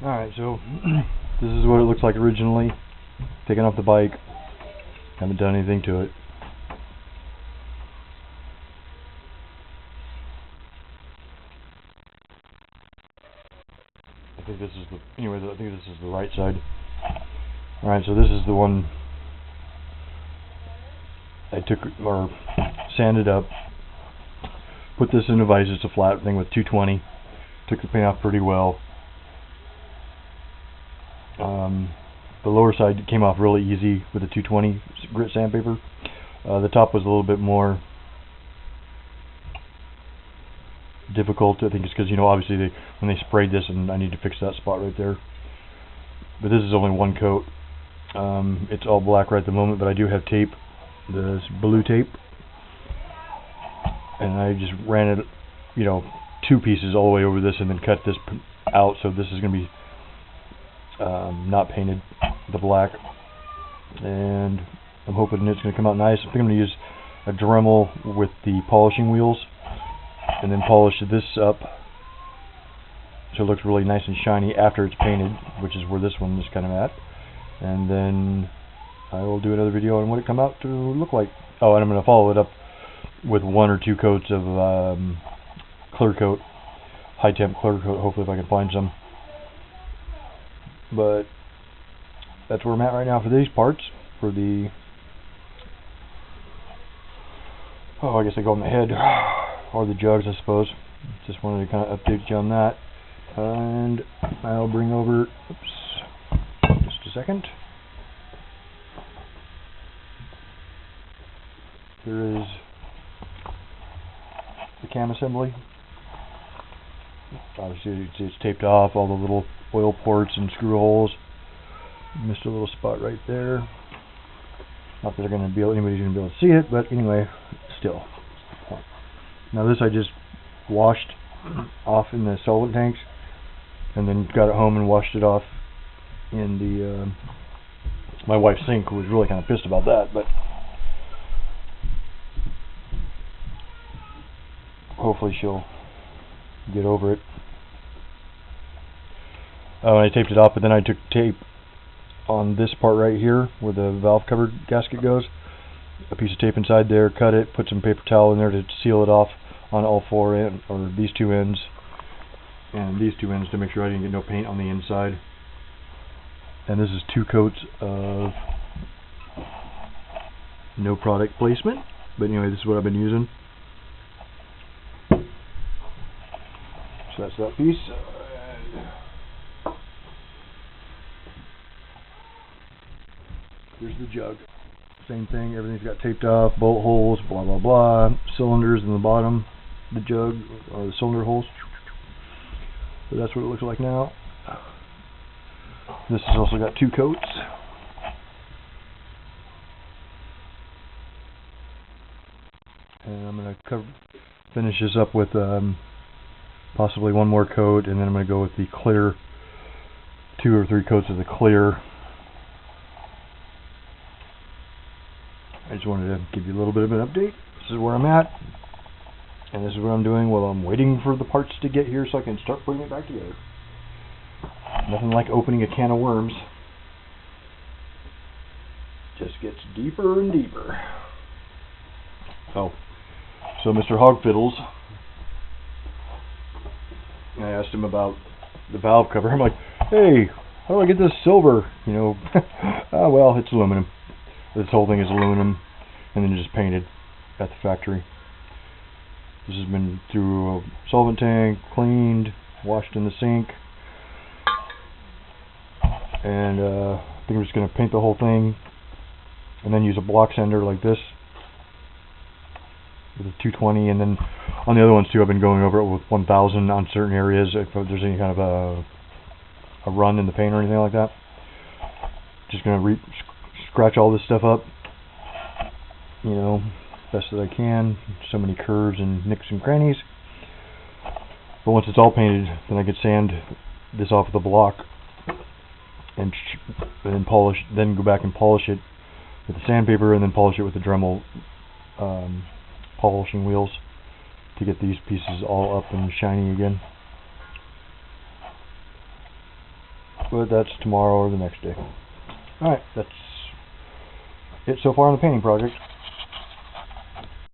Alright, so this is what it looks like originally. Taken off the bike. Haven't done anything to it. I think this is the right side. Alright, so this is the one I took or sanded up. Put this in a vise. It's a flat thing with 220. Took the paint off pretty well. The lower side came off really easy with the 220 grit sandpaper. The top was a little bit more difficult. I think it's because, obviously when they sprayed this, and I need to fix that spot right there. But this is only one coat. It's all black right at the moment, but I do have tape, this blue tape, and I just ran it, two pieces all the way over this, and then cut this out. So this is going to be not painted the black, and I'm hoping it's going to come out nice. I think I'm going to use a Dremel with the polishing wheels, and then polish this up so it looks really nice and shiny after it's painted, which is where this one is kind of at. And then I will do another video on what it come out to look like. Oh, and I'm going to follow it up with 1 or 2 coats of clear coat, high temp clear coat, hopefully if I can find some. But that's where I'm at right now for these parts. For the, I guess I go on the head, or the jugs, I suppose. Just wanted to kind of update you on that. And I'll bring over, just a second. Here is the cam assembly. Obviously it's taped off, all the little oil ports and screw holes. Missed a little spot right there. Not that anybody's gonna be able to see it, but anyway, still. Now this I just washed off in the solvent tanks, and then got it home and washed it off in the my wife's sink, who was really kind of pissed about that, but hopefully she'll get over it. I taped it off, but then I took tape on this part right here where the valve cover gasket goes, a piece of tape inside there, cut it, put some paper towel in there to seal it off on all 4 ends, or these 2 ends and these 2 ends, to make sure I didn't get no paint on the inside. And this is 2 coats of no product placement, but anyway, this is what I've been using. So that's that piece. Here's the jug. Same thing, everything's got taped off, bolt holes, blah blah blah, cylinders in the bottom, the jug, or the cylinder holes. So that's what it looks like now. This has also got 2 coats. And I'm going to finish this up with possibly 1 more coat, and then I'm going to go with the clear, 2 or 3 coats of the clear. I just wanted to give you a little bit of an update. This is where I'm at, and this is what I'm doing while I'm waiting for the parts to get here so I can start putting it back together. Nothing like opening a can of worms. Just gets deeper and deeper. Oh, so Mr. Hog Fiddles, I asked him about the valve cover. I'm like, hey, how do I get this silver? Oh well, it's aluminum. This whole thing is aluminum, and then just painted at the factory. This has been through a solvent tank, cleaned, washed in the sink, and I think I'm just going to paint the whole thing, and then use a block sander like this with a 220, and then on the other ones too, I've been going over it with 1000 on certain areas if there's any kind of a run in the paint or anything like that. Just going to scratch all this stuff up, best that I can. So many curves and nicks and crannies. But once it's all painted, then I could sand this off with a block and then polish. Then go back and polish it with the sandpaper, and then polish it with the Dremel polishing wheels to get these pieces all up and shiny again. but that's tomorrow or the next day. Alright, that's it so far on the painting project.